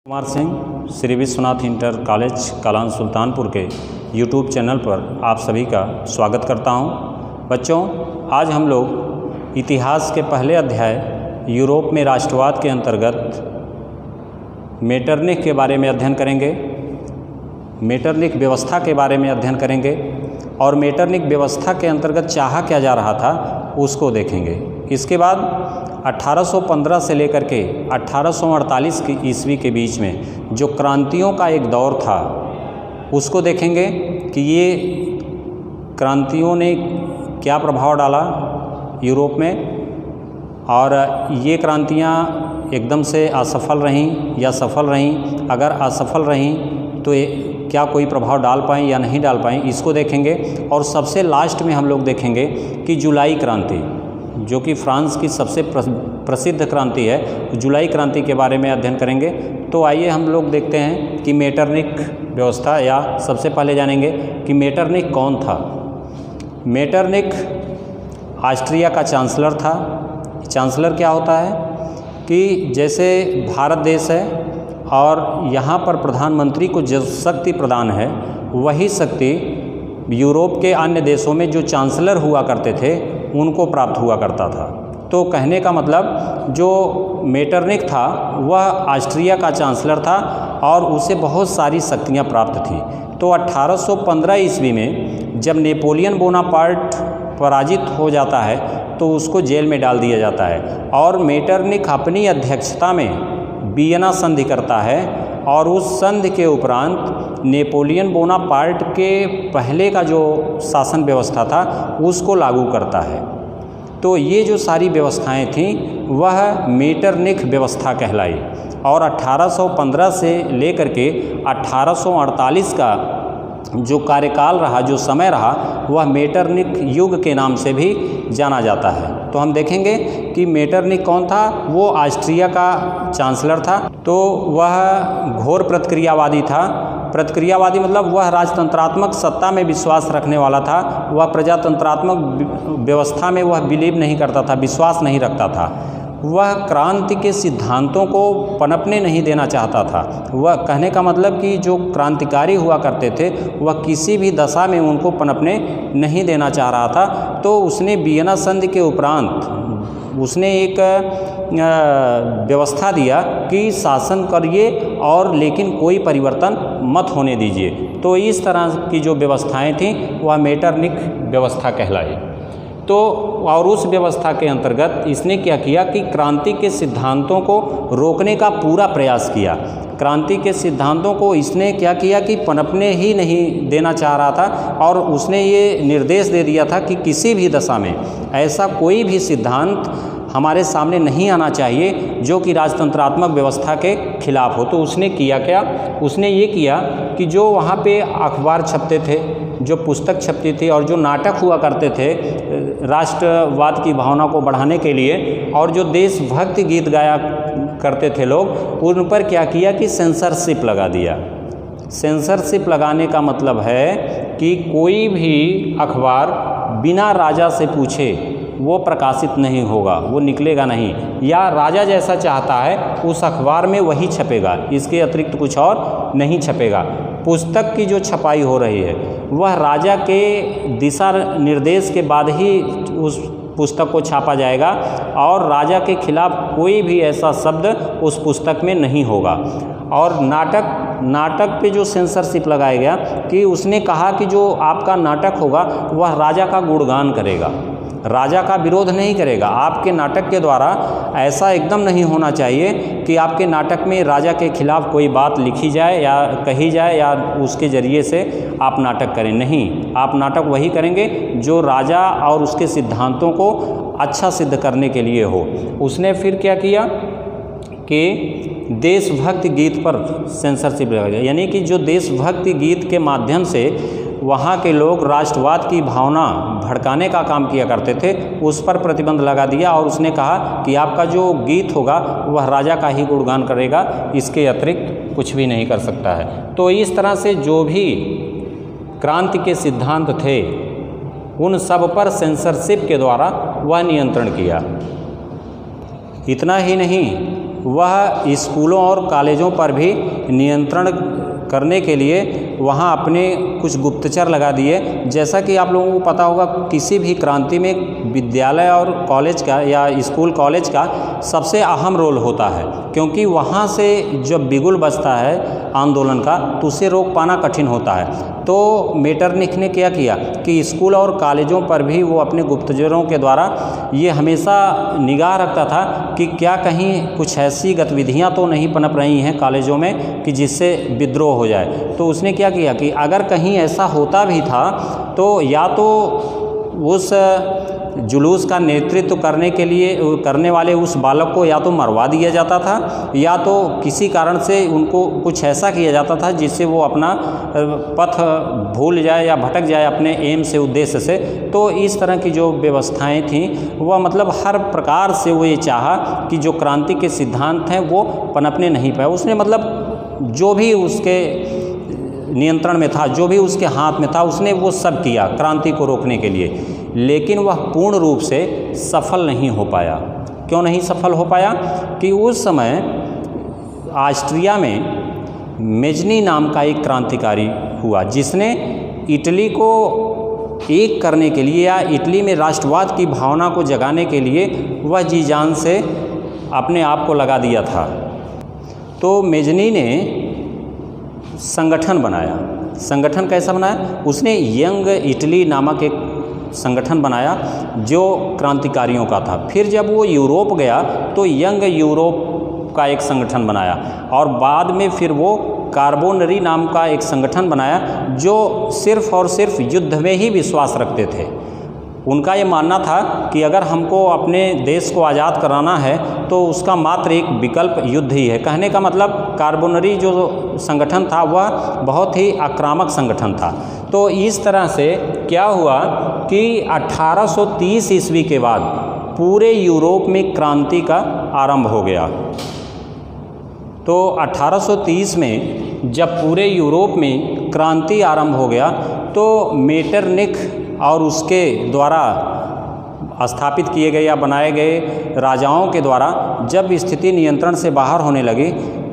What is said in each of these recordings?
Kumar Singh Shri Vishwanath inter college Kalan Sultanpur के YouTube channel पर आप सभी का स्वागत करता हूं। बच्चों, आज हम लोग इतिहास के पहले अध्याय यूरोप में राष्ट्रवाद के अंतर्गत मेटरनिख के बारे में अध्ययन करेंगे। मेटरनिख व्यवस्था के बारे में अध्ययन करेंगे और मेटरनिख व्यवस्था के अंतर्गत चाहा क्या जा रहा था उसको देखेंगे। इसके बाद 1815 से लेकर के 1848 की ईस्वी के बीच में जो क्रांतियों का एक दौर था उसको देखेंगे कि ये क्रांतियों ने क्या प्रभाव डाला यूरोप में और ये क्रांतियाँ एकदम से असफल रहीं या सफल रहीं। अगर असफल रहीं तो क्या कोई प्रभाव डाल पाएँ या नहीं डाल पाएँ, इसको देखेंगे। और सबसे लास्ट में हम लोग देखेंगे कि जुलाई क्रांति, जो कि फ्रांस की सबसे प्रसिद्ध क्रांति है, जुलाई क्रांति के बारे में अध्ययन करेंगे। तो आइए हम लोग देखते हैं कि मेटरनिख व्यवस्था, या सबसे पहले जानेंगे कि मेटरनिख कौन था। मेटरनिख ऑस्ट्रिया का चांसलर था। चांसलर क्या होता है कि जैसे भारत देश है और यहाँ पर प्रधानमंत्री को जो शक्ति प्रदान है वही शक्ति यूरोप के अन्य देशों में जो चांसलर हुआ करते थे उनको प्राप्त हुआ करता था। तो कहने का मतलब जो मेटरनिख था वह ऑस्ट्रिया का चांसलर था और उसे बहुत सारी शक्तियाँ प्राप्त थी। तो 1815 ईस्वी में जब नेपोलियन बोनापार्ट पराजित हो जाता है तो उसको जेल में डाल दिया जाता है और मेटरनिख अपनी अध्यक्षता में वियना संधि करता है और उस संधि के उपरांत नेपोलियन बोनापार्ट के पहले का जो शासन व्यवस्था था उसको लागू करता है। तो ये जो सारी व्यवस्थाएं थीं वह मेटरनिख व्यवस्था कहलाई और 1815 से लेकर के 1848 का जो कार्यकाल रहा, जो समय रहा, वह मेटरनिख युग के नाम से भी जाना जाता है। तो हम देखेंगे कि मेटरनिख कौन था। वो ऑस्ट्रिया का चांसलर था। तो वह घोर प्रतिक्रियावादी था। प्रतिक्रियावादी मतलब वह राजतंत्रात्मक सत्ता में विश्वास रखने वाला था। वह प्रजातंत्रात्मक व्यवस्था में वह बिलीव नहीं करता था, विश्वास नहीं रखता था। वह क्रांति के सिद्धांतों को पनपने नहीं देना चाहता था। वह कहने का मतलब कि जो क्रांतिकारी हुआ करते थे वह किसी भी दशा में उनको पनपने नहीं देना चाह रहा था। तो उसने वियना संधि के उपरांत उसने एक व्यवस्था दिया कि शासन करिए और लेकिन कोई परिवर्तन मत होने दीजिए। तो इस तरह की जो व्यवस्थाएं थीं वह मेटरनिख व्यवस्था कहलाई। तो और उस व्यवस्था के अंतर्गत इसने क्या किया कि क्रांति के सिद्धांतों को रोकने का पूरा प्रयास किया। क्रांति के सिद्धांतों को इसने क्या किया कि पनपने ही नहीं देना चाह रहा था और उसने ये निर्देश दे दिया था कि किसी भी दशा में ऐसा कोई भी सिद्धांत हमारे सामने नहीं आना चाहिए जो कि राजतंत्रात्मक व्यवस्था के खिलाफ हो। तो उसने किया क्या, उसने ये किया कि जो वहाँ पे अखबार छपते थे, जो पुस्तक छपती थी और जो नाटक हुआ करते थे राष्ट्रवाद की भावना को बढ़ाने के लिए और जो देशभक्ति गीत गाया करते थे लोग, उन पर क्या किया कि सेंसरशिप लगा दिया। सेंसरशिप लगाने का मतलब है कि कोई भी अखबार बिना राजा से पूछे वो प्रकाशित नहीं होगा, वो निकलेगा नहीं, या राजा जैसा चाहता है उस अखबार में वही छपेगा, इसके अतिरिक्त कुछ और नहीं छपेगा। पुस्तक की जो छपाई हो रही है वह राजा के दिशा निर्देश के बाद ही उस पुस्तक को छापा जाएगा और राजा के खिलाफ कोई भी ऐसा शब्द उस पुस्तक में नहीं होगा। और नाटक पे जो सेंसरशिप लगाया गया कि उसने कहा कि जो आपका नाटक होगा वह राजा का गुणगान करेगा, राजा का विरोध नहीं करेगा। आपके नाटक के द्वारा ऐसा एकदम नहीं होना चाहिए कि आपके नाटक में राजा के खिलाफ कोई बात लिखी जाए या कही जाए या उसके ज़रिए से आप नाटक करें। नहीं, आप नाटक वही करेंगे जो राजा और उसके सिद्धांतों को अच्छा सिद्ध करने के लिए हो। उसने फिर क्या किया कि देशभक्ति गीत पर सेंसरशिप लगा दिया, यानी कि जो देशभक्ति गीत के माध्यम से वहाँ के लोग राष्ट्रवाद की भावना भड़काने का काम किया करते थे उस पर प्रतिबंध लगा दिया। और उसने कहा कि आपका जो गीत होगा वह राजा का ही गुणगान करेगा, इसके अतिरिक्त कुछ भी नहीं कर सकता है। तो इस तरह से जो भी क्रांति के सिद्धांत थे उन सब पर सेंसरशिप के द्वारा वह नियंत्रण किया। इतना ही नहीं, वह स्कूलों और कॉलेजों पर भी नियंत्रण करने के लिए वहाँ अपने कुछ गुप्तचर लगा दिए। जैसा कि आप लोगों को पता होगा, किसी भी क्रांति में विद्यालय और कॉलेज का या स्कूल कॉलेज का सबसे अहम रोल होता है, क्योंकि वहाँ से जब बिगुल बजता है आंदोलन का तो उसे रोक पाना कठिन होता है। तो मेटरनिख ने क्या किया कि स्कूल और कॉलेजों पर भी वो अपने गुप्तचरों के द्वारा ये हमेशा निगाह रखता था कि क्या कहीं कुछ ऐसी गतिविधियां तो नहीं पनप रही हैं कॉलेजों में कि जिससे विद्रोह हो जाए। तो उसने क्या किया कि अगर कहीं ऐसा होता भी था तो या तो उस जुलूस का नेतृत्व करने वाले उस बालक को या तो मरवा दिया जाता था, या तो किसी कारण से उनको कुछ ऐसा किया जाता था जिससे वो अपना पथ भूल जाए या भटक जाए अपने एम से, उद्देश्य से। तो इस तरह की जो व्यवस्थाएं थीं वह मतलब हर प्रकार से वो ये चाहा कि जो क्रांति के सिद्धांत हैं वो पनपने नहीं पाए। उसने मतलब जो भी उसके नियंत्रण में था, जो भी उसके हाथ में था, उसने वो सब किया क्रांति को रोकने के लिए, लेकिन वह पूर्ण रूप से सफल नहीं हो पाया। क्यों नहीं सफल हो पाया? कि उस समय ऑस्ट्रिया में मेजनी नाम का एक क्रांतिकारी हुआ जिसने इटली को एक करने के लिए या इटली में राष्ट्रवाद की भावना को जगाने के लिए वह जी जान से अपने आप को लगा दिया था। तो मेजनी ने संगठन बनाया। संगठन कैसा बनाया? उसने यंग इटली नामक एक संगठन बनाया जो क्रांतिकारियों का था। फिर जब वो यूरोप गया तो यंग यूरोप का एक संगठन बनाया, और बाद में फिर वो कार्बोनरी नाम का एक संगठन बनाया जो सिर्फ और सिर्फ युद्ध में ही विश्वास रखते थे। उनका ये मानना था कि अगर हमको अपने देश को आज़ाद कराना है तो उसका मात्र एक विकल्प युद्ध ही है। कहने का मतलब कार्बोनरी जो संगठन था वह बहुत ही आक्रामक संगठन था। तो इस तरह से क्या हुआ कि 1830 ईस्वी के बाद पूरे यूरोप में क्रांति का आरंभ हो गया। तो 1830 में जब पूरे यूरोप में क्रांति आरंभ हो गया तो मेटरनिख और उसके द्वारा स्थापित किए गए या बनाए गए राजाओं के द्वारा जब स्थिति नियंत्रण से बाहर होने लगी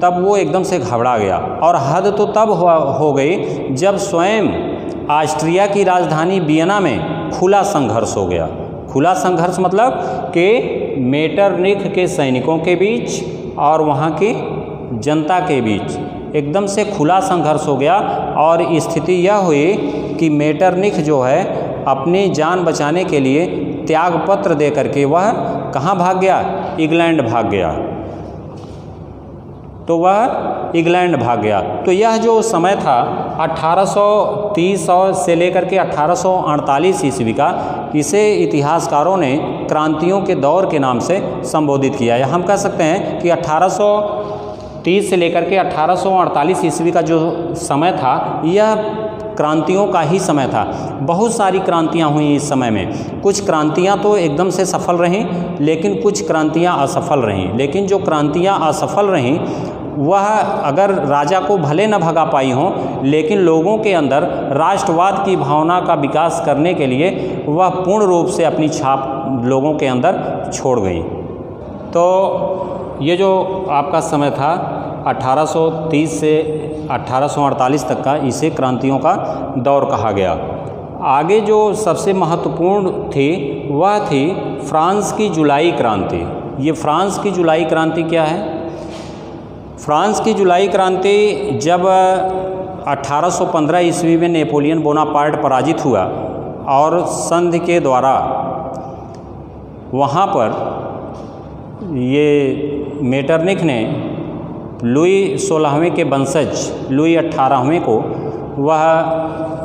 तब वो एकदम से घबरा गया। और हद तो तब हो गई जब स्वयं ऑस्ट्रिया की राजधानी वियना में खुला संघर्ष हो गया। खुला संघर्ष मतलब कि मेटरनिख के सैनिकों के बीच और वहाँ की जनता के बीच एकदम से खुला संघर्ष हो गया। और स्थिति यह हुई कि मेटरनिख जो है अपनी जान बचाने के लिए त्यागपत्र दे करके वह कहाँ भाग गया? इंग्लैंड भाग गया। तो वह इंग्लैंड भाग गया। तो यह जो समय था 1830 से लेकर के 1848 ईस्वी का, इसे इतिहासकारों ने क्रांतियों के दौर के नाम से संबोधित किया। या हम कह सकते हैं कि 1830 से लेकर के 1848 ईस्वी का जो समय था यह क्रांतियों का ही समय था। बहुत सारी क्रांतियां हुई इस समय में। कुछ क्रांतियां तो एकदम से सफल रहीं, लेकिन कुछ क्रांतियां असफल रहीं। लेकिन जो क्रांतियां असफल रहीं वह अगर राजा को भले न भगा पाई हों, लेकिन लोगों के अंदर राष्ट्रवाद की भावना का विकास करने के लिए वह पूर्ण रूप से अपनी छाप लोगों के अंदर छोड़ गई। तो ये जो आपका समय था 1830 से 1848 तक का, इसे क्रांतियों का दौर कहा गया। आगे जो सबसे महत्वपूर्ण थी वह थी फ्रांस की जुलाई क्रांति। ये फ्रांस की जुलाई क्रांति क्या है? फ्रांस की जुलाई क्रांति जब 1815 ईस्वी में नेपोलियन बोनापार्ट पराजित हुआ और संधि के द्वारा वहाँ पर ये मेटरनिख ने लुई 16वें के वंशज लुई 18वें को वह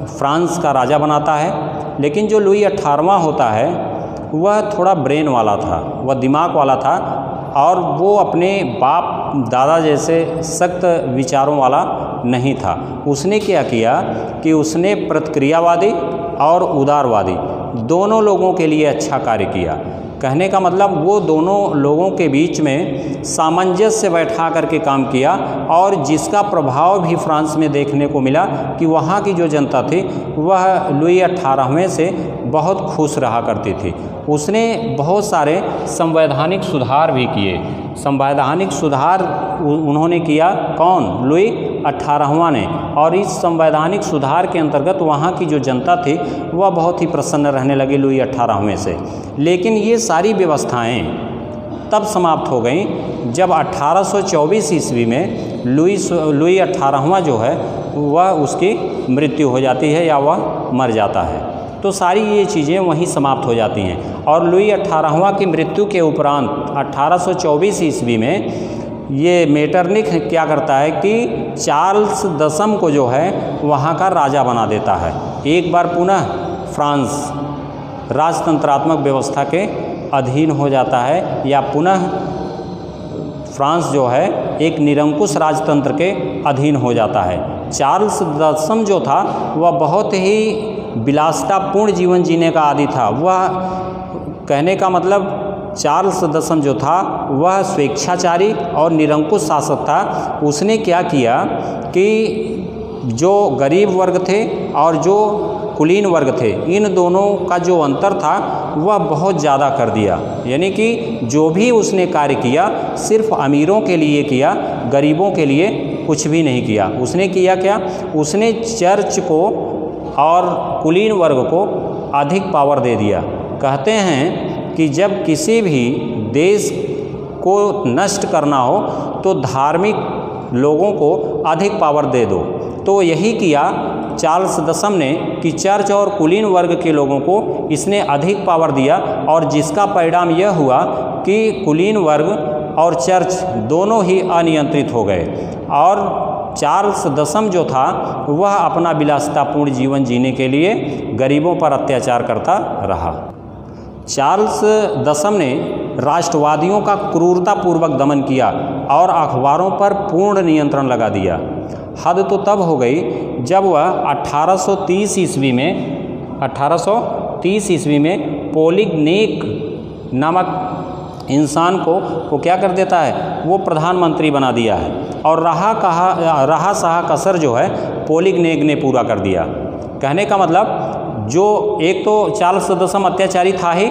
फ्रांस का राजा बनाता है। लेकिन जो लुई 18वां होता है वह थोड़ा ब्रेन वाला था, वह दिमाग वाला था, और वो अपने बाप दादा जैसे सख्त विचारों वाला नहीं था। उसने क्या किया कि उसने प्रतिक्रियावादी और उदारवादी दोनों लोगों के लिए अच्छा कार्य किया। कहने का मतलब वो दोनों लोगों के बीच में सामंजस्य बैठा करके काम किया, और जिसका प्रभाव भी फ्रांस में देखने को मिला कि वहाँ की जो जनता थी वह लुई 18वें से बहुत खुश रहा करती थी। उसने बहुत सारे संवैधानिक सुधार भी किए। संवैधानिक सुधार उन्होंने किया, कौन? लुई 18वां ने। और इस संवैधानिक सुधार के अंतर्गत वहाँ की जो जनता थी वह बहुत ही प्रसन्न रहने लगी लुई 18वें से। लेकिन ये सारी व्यवस्थाएं तब समाप्त हो गईं जब 1824 ईस्वी में लुई 18वां जो है वह उसकी मृत्यु हो जाती है या वह मर जाता है। तो सारी ये चीज़ें वहीं समाप्त हो जाती हैं। और लुई 18वां की मृत्यु के उपरांत 1824 ईस्वी में ये मेटरनिख क्या करता है कि चार्ल्स दसम को जो है वहाँ का राजा बना देता है। एक बार पुनः फ्रांस राजतंत्रात्मक व्यवस्था के अधीन हो जाता है, या पुनः फ्रांस जो है एक निरंकुश राजतंत्र के अधीन हो जाता है। चार्ल्स दसम जो था वह बहुत ही विलासितापूर्ण जीवन जीने का आदी था। वह कहने का मतलब चार्ल्स दसम जो था वह स्वेच्छाचारी और निरंकुश शासक था। उसने क्या किया कि जो गरीब वर्ग थे और जो कुलीन वर्ग थे, इन दोनों का जो अंतर था वह बहुत ज़्यादा कर दिया। यानी कि जो भी उसने कार्य किया सिर्फ अमीरों के लिए किया, गरीबों के लिए कुछ भी नहीं किया। उसने किया क्या? उसने चर्च को और कुलीन वर्ग को अधिक पावर दे दिया। कहते हैं कि जब किसी भी देश को नष्ट करना हो तो धार्मिक लोगों को अधिक पावर दे दो। तो यही किया चार्ल्स दसम ने कि चर्च और कुलीन वर्ग के लोगों को इसने अधिक पावर दिया, और जिसका परिणाम यह हुआ कि कुलीन वर्ग और चर्च दोनों ही अनियंत्रित हो गए, और चार्ल्स दसम जो था वह अपना विलासितापूर्ण जीवन जीने के लिए गरीबों पर अत्याचार करता रहा। चार्ल्स दसम ने राष्ट्रवादियों का क्रूरतापूर्वक दमन किया और अखबारों पर पूर्ण नियंत्रण लगा दिया। हद तो तब हो गई जब वह 1830 ईस्वी में पोलिगनेक नामक इंसान को वो क्या कर देता है, वो प्रधानमंत्री बना दिया है। और रहा सहा कसर जो है पोलिगनेक ने पूरा कर दिया। कहने का मतलब जो एक तो चार्ल्स दसम अत्याचारी था ही,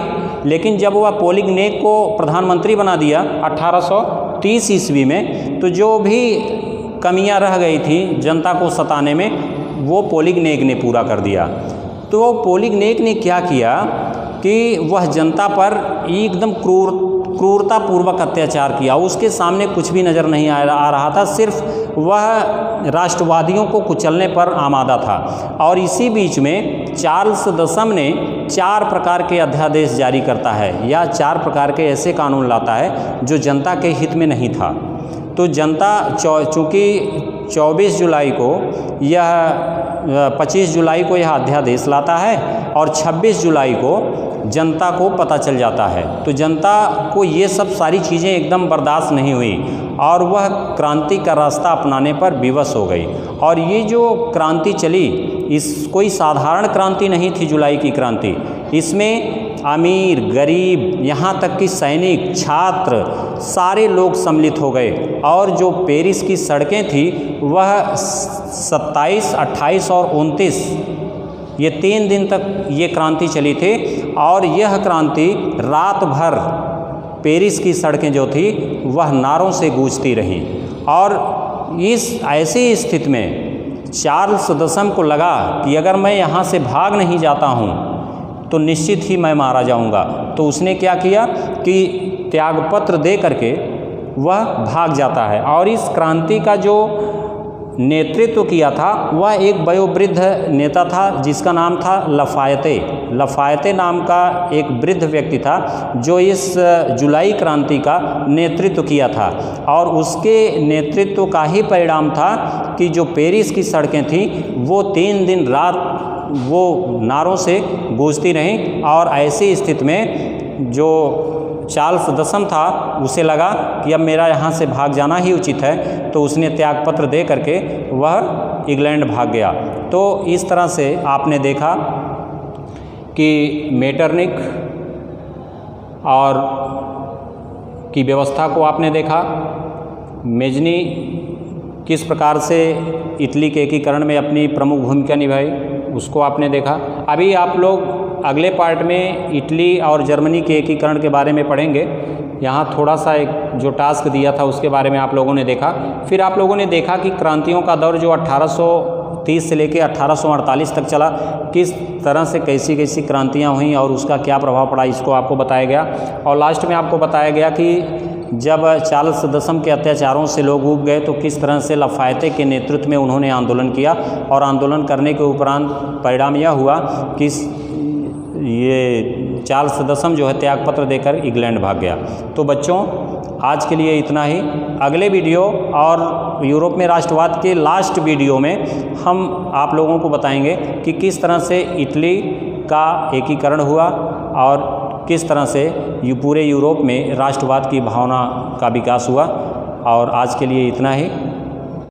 लेकिन जब वह पोलिगनेक को प्रधानमंत्री बना दिया 1830 ईस्वी में, तो जो भी कमियां रह गई थी जनता को सताने में वो पोलिगनेक ने पूरा कर दिया। तो पोलिगनेक ने क्या किया कि वह जनता पर एकदम क्रूरतापूर्वक अत्याचार किया। उसके सामने कुछ भी नज़र नहीं आ रहा था, सिर्फ वह राष्ट्रवादियों को कुचलने पर आमादा था। और इसी बीच में चार्ल्स दसम ने 4 प्रकार के अध्यादेश जारी करता है, या 4 प्रकार के ऐसे कानून लाता है जो जनता के हित में नहीं था। तो जनता चूँकि 24 जुलाई को यह 25 जुलाई को यह अध्यादेश लाता है और 26 जुलाई को जनता को पता चल जाता है, तो जनता को ये सब सारी चीज़ें एकदम बर्दाश्त नहीं हुई और वह क्रांति का रास्ता अपनाने पर विवश हो गई। और ये जो क्रांति चली, इस कोई साधारण क्रांति नहीं थी जुलाई की क्रांति। इसमें अमीर, गरीब, यहाँ तक कि सैनिक, छात्र, सारे लोग सम्मिलित हो गए। और जो पेरिस की सड़कें थी वह 27, 28 और 29 ये 3 दिन तक ये क्रांति चली थी। और यह क्रांति रात भर पेरिस की सड़कें जो थी वह नारों से गूंजती रहीं। और इस ऐसी स्थिति में चार्ल्स दसम को लगा कि अगर मैं यहाँ से भाग नहीं जाता हूँ तो निश्चित ही मैं मारा जाऊँगा। तो उसने क्या किया कि त्यागपत्र दे करके वह भाग जाता है। और इस क्रांति का जो नेतृत्व किया था वह एक वयोवृद्ध नेता था जिसका नाम था लफायते नाम का एक वृद्ध व्यक्ति था जो इस जुलाई क्रांति का नेतृत्व किया था। और उसके नेतृत्व का ही परिणाम था कि जो पेरिस की सड़कें थीं वो 3 दिन रात वो नारों से गूंजती रहीं। और ऐसी स्थिति में जो चार्ल्स दसम था उसे लगा कि अब मेरा यहाँ से भाग जाना ही उचित है, तो उसने त्यागपत्र दे करके वह इंग्लैंड भाग गया। तो इस तरह से आपने देखा कि मेटरनिख और की व्यवस्था को आपने देखा। मेजनी किस प्रकार से इटली के एकीकरण में अपनी प्रमुख भूमिका निभाई उसको आपने देखा। अभी आप लोग अगले पार्ट में इटली और जर्मनी के एकीकरण के बारे में पढ़ेंगे। यहाँ थोड़ा सा एक जो टास्क दिया था उसके बारे में आप लोगों ने देखा। फिर आप लोगों ने देखा कि क्रांतियों का दौर जो 1830 से लेकर 1848 तक चला, किस तरह से कैसी कैसी क्रांतियाँ हुई और उसका क्या प्रभाव पड़ा, इसको आपको बताया गया। और लास्ट में आपको बताया गया कि जब चार्ल्स दशम के अत्याचारों से लोग ऊब गए तो किस तरह से लफायते के नेतृत्व में उन्होंने आंदोलन किया, और आंदोलन करने के उपरांत परिणाम यह हुआ कि ये चार्ल्स दशम जो है त्यागपत्र देकर इंग्लैंड भाग गया। तो बच्चों आज के लिए इतना ही। अगले वीडियो और यूरोप में राष्ट्रवाद के लास्ट वीडियो में हम आप लोगों को बताएंगे कि किस तरह से इटली का एकीकरण हुआ और किस तरह से पूरे यूरोप में राष्ट्रवाद की भावना का विकास हुआ। और आज के लिए इतना ही।